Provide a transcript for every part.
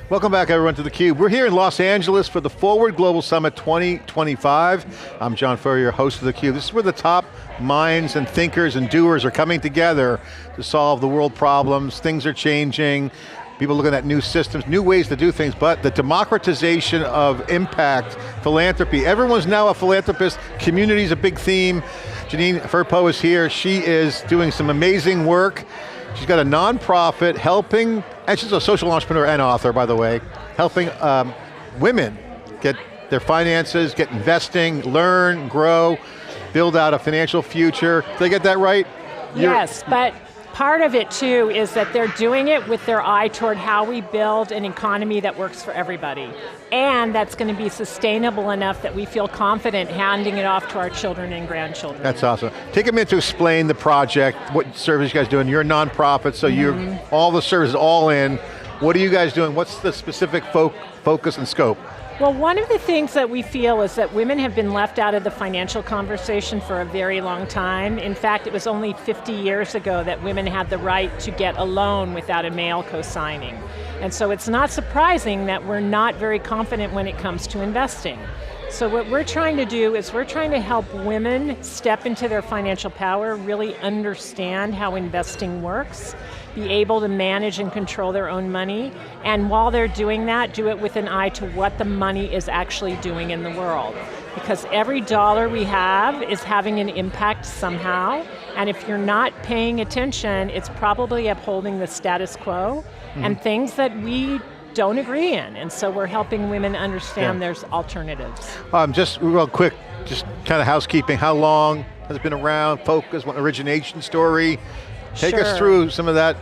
Welcome back everyone to theCUBE. We're here in Los Angeles for the Forward Global Summit 2025. I'm John Furrier, host of theCUBE. This is where the top minds and thinkers and doers are coming together to solve the world problems. Things are changing. People looking at new systems, new ways to do things, but the democratization of impact, philanthropy. Everyone's now a philanthropist. Community is a big theme. Janine Firpo is here. She is doing some amazing work. She's got a nonprofit helping, and she's a social entrepreneur and author, by the way, helping women get their finances, get investing, learn, grow, build out a financial future. Did I get that right? Yes, but part of it too is that they're doing it with their eye toward how we build an economy that works for everybody. And that's going to be sustainable enough that we feel confident handing it off to our children and grandchildren. That's awesome. Take a minute to explain the project, what service you guys doing. You're a nonprofit, so you're all the services all in. What are you guys doing? What's the specific focus and scope? Well, one of the things that we feel is that women have been left out of the financial conversation for a very long time. In fact, it was only 50 years ago that women had the right to get a loan without a male co-signing. And so it's not surprising that we're not very confident when it comes to investing. So what we're trying to do is we're trying to help women step into their financial power, really understand how investing works, be able to manage and control their own money, and while they're doing that, do it with an eye to what the money is actually doing in the world. Because every dollar we have is having an impact somehow, and if you're not paying attention, it's probably upholding the status quo, and things that we don't agree in, and so we're helping women understand there's alternatives. Just real quick, just kind of housekeeping, how long has it been around, focus, what origination story? Take us through some of that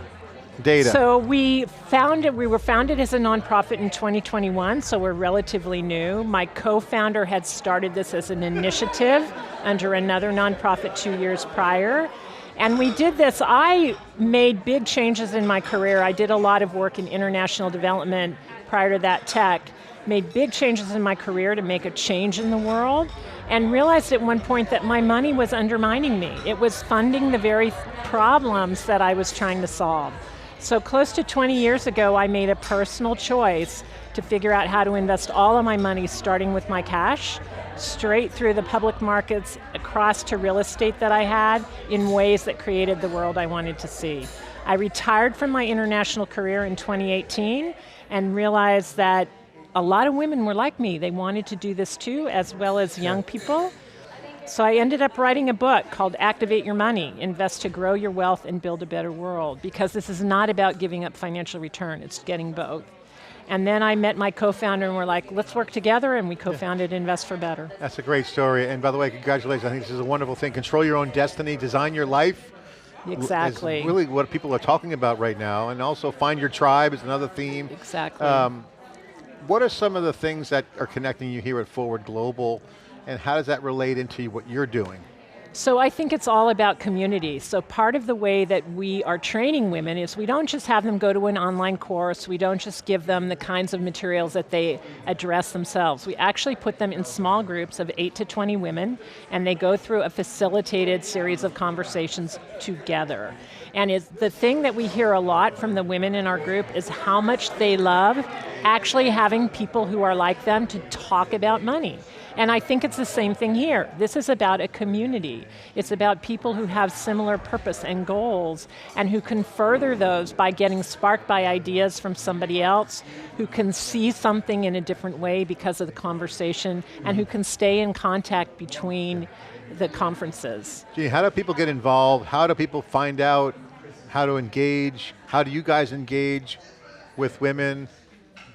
data. So we were founded as a nonprofit in 2021, so we're relatively new. My co-founder had started this as an initiative under another nonprofit 2 years prior. And we did this, I made big changes in my career. I did a lot of work in international development prior to that tech, made big changes in my career to make a change in the world, and realized at one point that my money was undermining me. It was funding the very problems that I was trying to solve. So close to 20 years ago, I made a personal choice to figure out how to invest all of my money, starting with my cash, straight through the public markets, across to real estate that I had, in ways that created the world I wanted to see. I retired from my international career in 2018 and realized that a lot of women were like me. They wanted to do this too, as well as young people. So I ended up writing a book called Activate Your Money, Invest to Grow Your Wealth and Build a Better World, because this is not about giving up financial return, it's getting both. And then I met my co-founder and we're like, let's work together, and we co-founded Invest for Better. That's a great story, and by the way, congratulations, I think this is a wonderful thing. Control your own destiny, design your life. Exactly. Is really what people are talking about right now, and also find your tribe is another theme. Exactly. What are some of the things that are connecting you here at Forward Global, and how does that relate into what you're doing? So I think it's all about community. So part of the way that we are training women is we don't just have them go to an online course, we don't just give them the kinds of materials that they address themselves. We actually put them in small groups of 8 to 20 women, and they go through a facilitated series of conversations together. And the thing that we hear a lot from the women in our group is how much they love actually having people who are like them to talk about money. And I think it's the same thing here. This is about a community. It's about people who have similar purpose and goals, and who can further those by getting sparked by ideas from somebody else, who can see something in a different way because of the conversation, and who can stay in contact between the conferences. Gee, how do people get involved? How do people find out how to engage? How do you guys engage with women?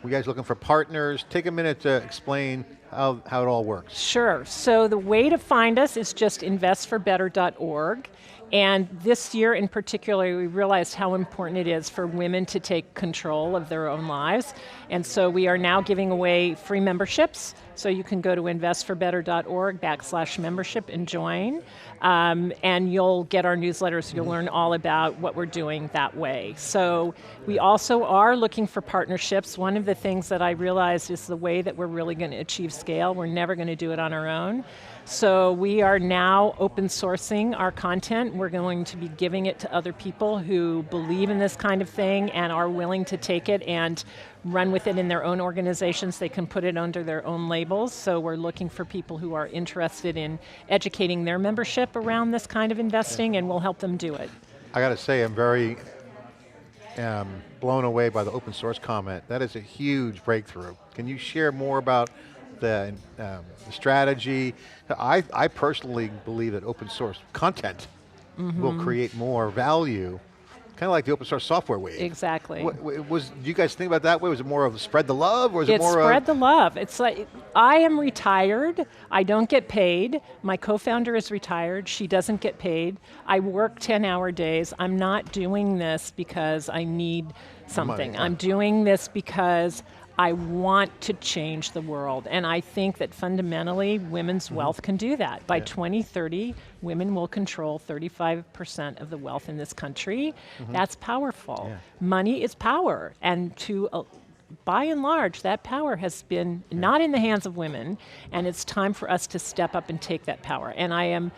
You guys looking for partners? Take a minute to explain how it all works. Sure, so the way to find us is just investforbetter.org. And this year in particular, we realized how important it is for women to take control of their own lives. And so we are now giving away free memberships. So you can go to investforbetter.org/membership and join. And you'll get our newsletters, you'll learn all about what we're doing that way. So we also are looking for partnerships. One of the things that I realized is the way that we're really going to achieve scale, we're never going to do it on our own. So we are now open sourcing our content we're going to be giving it to other people who believe in this kind of thing and are willing to take it and run with it in their own organizations. They can put it under their own labels. So we're looking for people who are interested in educating their membership around this kind of investing, and we'll help them do it. I got to say, I'm very blown away by the open source comment. That is a huge breakthrough. Can you share more about the strategy? I personally believe that open source content will create more value, kind of like the open source software wave. Exactly. Do you guys think about that way? Was it more of spread the love, or is it more spread the love. It's like, I am retired, I don't get paid. My co-founder is retired, she doesn't get paid. I work 10-hour days. I'm not doing this because I need something. Money, I'm doing this because I want to change the world. And I think that fundamentally, women's wealth can do that. By 2030, women will control 35% of the wealth in this country. That's powerful. Money is power. And by and large, that power has been not in the hands of women, and it's time for us to step up and take that power. And I am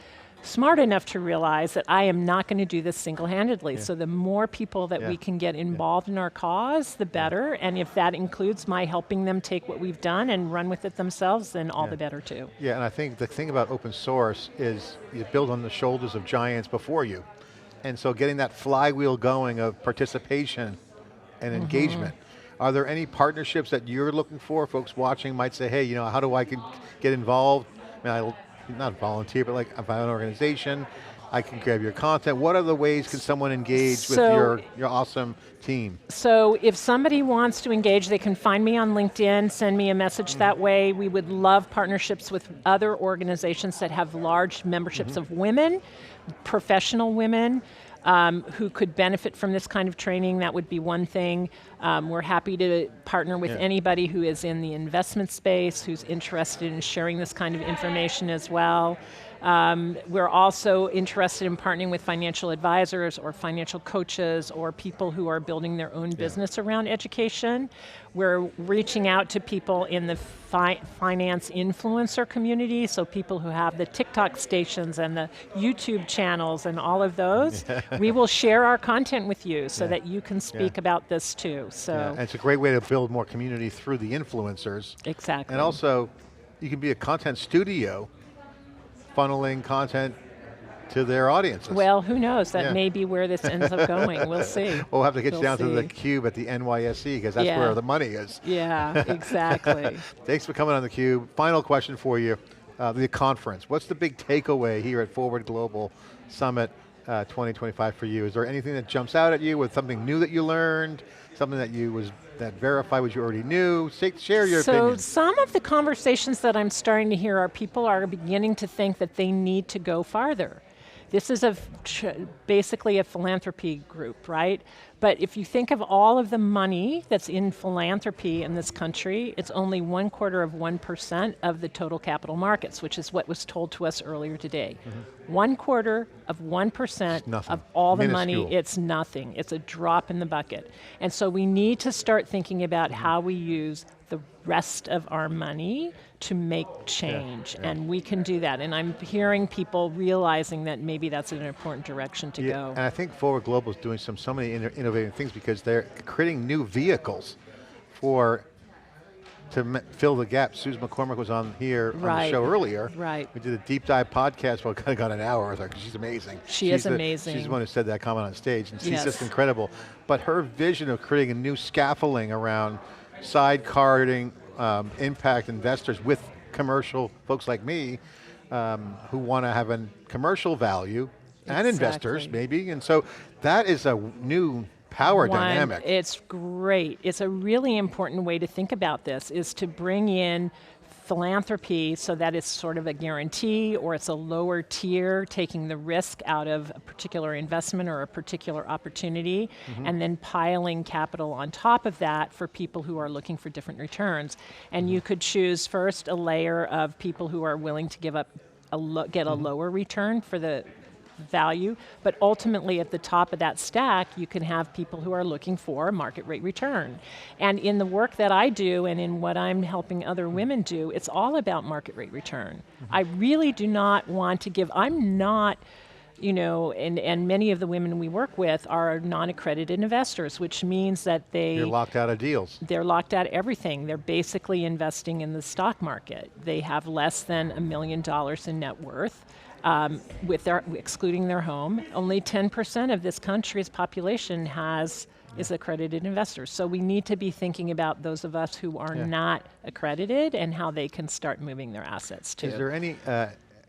smart enough to realize that I am not going to do this single-handedly. So the more people that we can get involved in our cause, the better. And if that includes my helping them take what we've done and run with it themselves, then all the better too. Yeah, and I think the thing about open source is you build on the shoulders of giants before you. And so getting that flywheel going of participation and engagement. Are there any partnerships that you're looking for? Folks watching might say, hey, how do I get involved? I mean, not volunteer, but like if I have an organization, I can grab your content. What other ways can someone engage with your awesome team? So if somebody wants to engage, they can find me on LinkedIn, send me a message that way. We would love partnerships with other organizations that have large memberships of women, professional women, who could benefit from this kind of training. That would be one thing. We're happy to partner with anybody who is in the investment space, who's interested in sharing this kind of information as well. We're also interested in partnering with financial advisors or financial coaches or people who are building their own business around education. We're reaching out to people in the finance influencer community, so people who have the TikTok stations and the YouTube channels and all of those. We will share our content with you so that you can speak about this too. So and it's a great way to build more community through the influencers. Exactly. And also, you can be a content studio funneling content to their audiences. Well, who knows? That may be where this ends up going. We'll see. We'll have to get you down to the Cube at the NYSE because that's where the money is. Yeah, exactly. Thanks for coming on theCUBE. Final question for you, the conference. What's the big takeaway here at Forward Global Summit 2025 for you? Is there anything that jumps out at you with something new that you learned, something that verified what you already knew? Share your opinion. So some of the conversations that I'm starting to hear are people are beginning to think that they need to go farther. This is basically a philanthropy group, right? But if you think of all of the money that's in philanthropy in this country, it's only 1/4% of the total capital markets, which is what was told to us earlier today. 1/4% of all the money, it's nothing. It's a drop in the bucket. And so we need to start thinking about how we use the rest of our money to make change, and we can do that. And I'm hearing people realizing that maybe that's an important direction to go. And I think Forward Global is doing so many innovative things because they're creating new vehicles to fill the gap. Susan McCormick was on here on the show earlier. We did a deep dive podcast, well, kind of got an hour. I was like, she's amazing. She's amazing. She's the one who said that comment on stage, and she's just incredible. But her vision of creating a new scaffolding around sidecarding impact investors with commercial folks like me who want to have a commercial value and investors maybe, and so that is a new power dynamic. It's great. It's a really important way to think about this, is to bring in philanthropy so that it's sort of a guarantee, or it's a lower tier, taking the risk out of a particular investment or a particular opportunity, and then piling capital on top of that for people who are looking for different returns. And you could choose first a layer of people who are willing to give up, get a lower return for the value, but ultimately at the top of that stack, you can have people who are looking for a market rate return. And in the work that I do and in what I'm helping other women do, it's all about market rate return. I really do not want to give, I'm not and many of the women we work with are non-accredited investors, which means that You're locked out of deals. they're locked out of everything. They're basically investing in the stock market. They have less than $1 million in net worth, excluding their home. Only 10% of this country's population is accredited investors. So we need to be thinking about those of us who are not accredited and how they can start moving their assets too. Is there any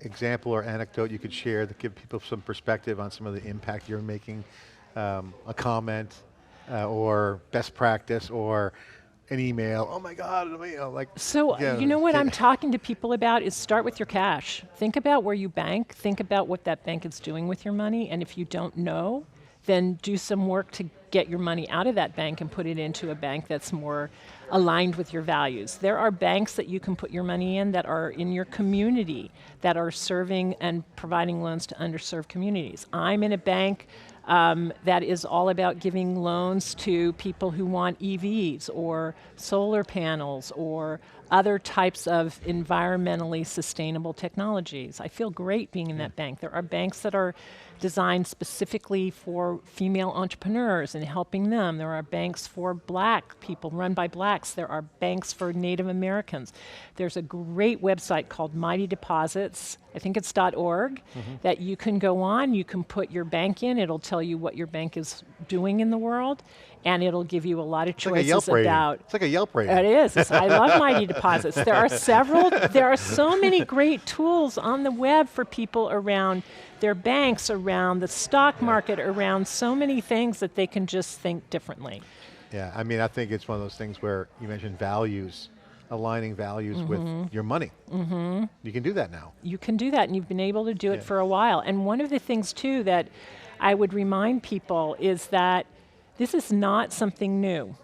example or anecdote you could share that give people some perspective on some of the impact you're making, a comment or best practice or an email, oh my God, what I'm talking to people about is start with your cash. Think about where you bank, think about what that bank is doing with your money, and if you don't know, then do some work to get your money out of that bank and put it into a bank that's more aligned with your values. There are banks that you can put your money in that are in your community, that are serving and providing loans to underserved communities. I'm in a bank that is all about giving loans to people who want EVs or solar panels or other types of environmentally sustainable technologies. I feel great being in that bank. There are banks that are designed specifically for female entrepreneurs and helping them. There are banks for black people run by blacks. There are banks for Native Americans. There's a great website called Mighty Deposits, I think it's .org, that you can go on, you can put your bank in, it'll tell you what your bank is doing in the world, and it'll give you a lot of choices about. It's like a Yelp rating. It is. I love Mighty Deposits. There are so many great tools on the web for people around their banks, around the stock market, around so many things that they can just think differently. Yeah, I mean, I think it's one of those things where you mentioned values, aligning values with your money. You can do that now. You can do that, and you've been able to do it for a while. And one of the things, too, that I would remind people is that this is not something new,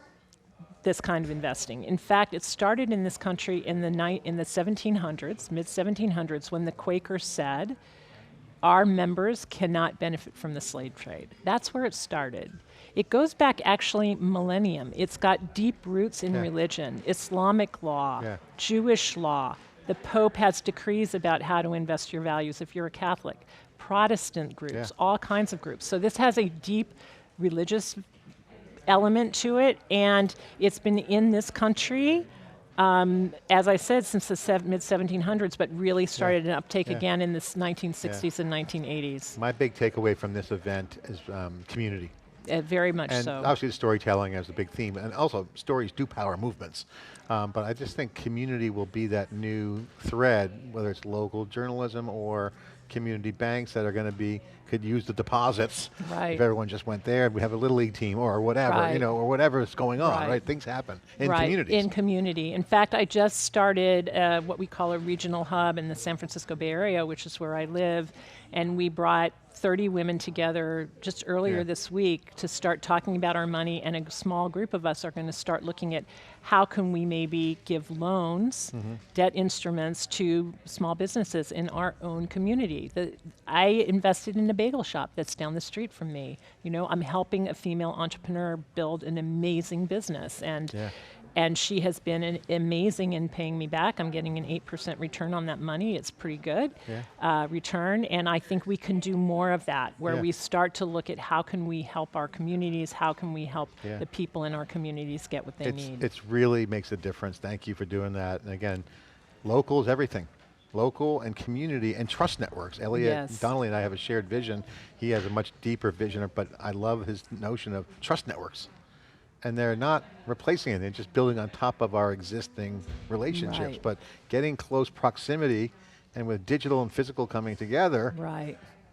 this kind of investing. In fact, it started in this country in the 1700s, mid-1700s, when the Quakers said, our members cannot benefit from the slave trade. That's where it started. It goes back actually millennium. It's got deep roots in religion, Islamic law, Jewish law. The Pope has decrees about how to invest your values if you're a Catholic. Protestant groups, all kinds of groups. So this has a deep religious element to it, and it's been in this country, as I said, since the mid-1700s, but really started an uptake again in the 1960s and 1980s. My big takeaway from this event is community. Very much and so. Obviously the storytelling is a big theme, and also stories do power movements. But I just think community will be that new thread, whether it's local journalism or community banks that are going to could use the deposits. Right. If everyone just went there, we have a Little League team or whatever, or whatever is going on, right? Things happen in communities. In community. In fact, I just started what we call a regional hub in the San Francisco Bay Area, which is where I live, and we brought 30 women together just earlier this week to start talking about our money, and a small group of us are going to start looking at how can we maybe give loans, debt instruments to small businesses in our own community. I invested in a bagel shop that's down the street from me. I'm helping a female entrepreneur build an amazing business, and she has been amazing in paying me back. I'm getting an 8% return on that money. It's pretty good return, and I think we can do more of that, where we start to look at how can we help our communities, how can we help the people in our communities get what they need. It really makes a difference. Thank you for doing that. And again, local is everything. Local and community and trust networks. Elliot Donnelly and I have a shared vision. He has a much deeper vision, but I love his notion of trust networks. And they're not replacing it, they're just building on top of our existing relationships, but getting close proximity, and with digital and physical coming together,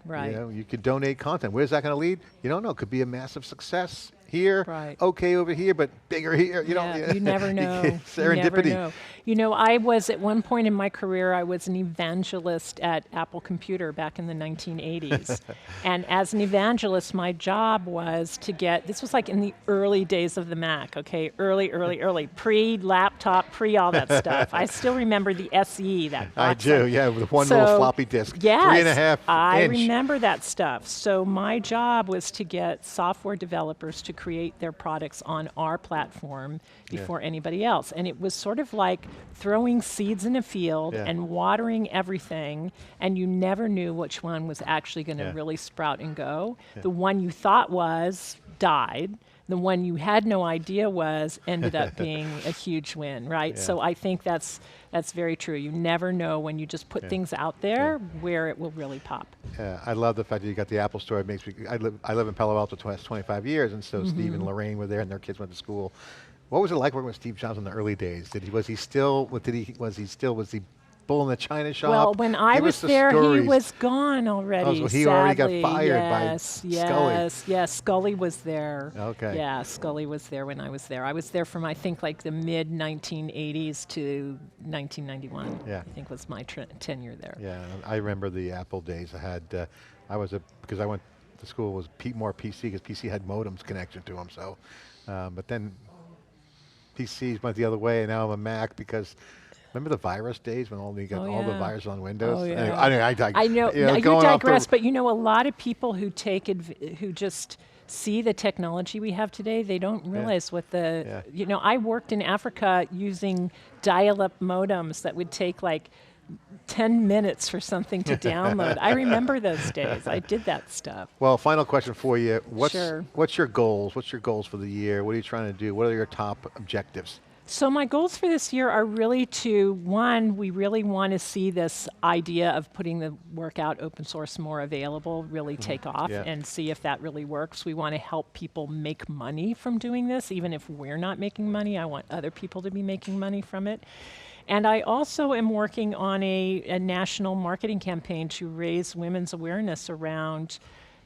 you could donate content. Where's that going to lead? You don't know. It could be a massive success here, okay over here, but bigger here. You never know. Serendipity. I was at one point in my career, I was an evangelist at Apple Computer back in the 1980s. And as an evangelist, my job was to this was like in the early days of the Mac, okay? Early, pre-laptop, all that stuff. I still remember the SE, that box. I do, with one little floppy disk, 3.5 I inch. remember that stuff. So my job was to get software developers to create their products on our platform before anybody else. And it was sort of like throwing seeds in a field and watering everything, and you never knew which one was actually going to really sprout and go. The one you thought was died. The one you had no idea was ended up being a huge win, right? So I think that's very true. You never know when you just put things out there where it will really pop. I love the fact that you got the Apple Store. It makes me. I live in Palo Alto 25 years, and so Steve and Lorraine were there, and their kids went to school. What was it like working with Steve Jobs in the early days? Was he bull in the china shop? Well, when I was there, he was gone already. Oh, so he already got fired by Scully. Yes, Scully was there. Okay. Yeah, Scully was there when I was there. I was there from, I think, like the mid 1980s to 1991. Yeah. I think was my tenure there. Yeah, I remember the Apple days. Because I went to school was more PC, because PC had modems connection to them. So, but then PCs went the other way, and now I'm a Mac because. Remember the virus days when all the viruses on Windows? Oh, yeah. Anyway, I know. You digress, but a lot of people who who just see the technology we have today, they don't realize what I worked in Africa using dial-up modems that would take like 10 minutes for something to download. I remember those days. I did that stuff. Well, final question for you. What's your goals? What's your goals for the year? What are you trying to do? What are your top objectives? So my goals for this year are really we really want to see this idea of putting the workout open source more available really take off and see if that really works. We want to help people make money from doing this. Even if we're not making money, I want other people to be making money from it. And I also am working on a national marketing campaign to raise women's awareness around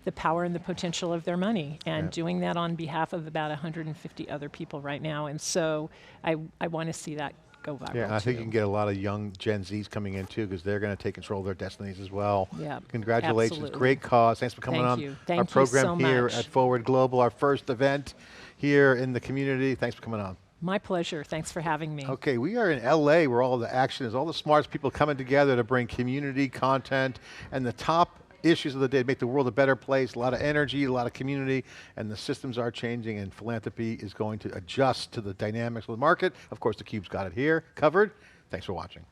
the power and the potential of their money, and doing that on behalf of about 150 other people right now. And so I want to see that go viral. Yeah, and I think you can get a lot of young Gen Zs coming in too, because they're going to take control of their destinies as well. Yeah, congratulations, absolutely. Great cause. Thanks for coming on our program here at Forward Global, our first event here in the community. Thanks for coming on. My pleasure. Thanks for having me. Okay, we are in LA where all the action is, all the smarts people coming together to bring community content and the top issues of the day to make the world a better place. A lot of energy, a lot of community, and the systems are changing, and philanthropy is going to adjust to the dynamics of the market. Of course, theCUBE's got it here covered. Thanks for watching.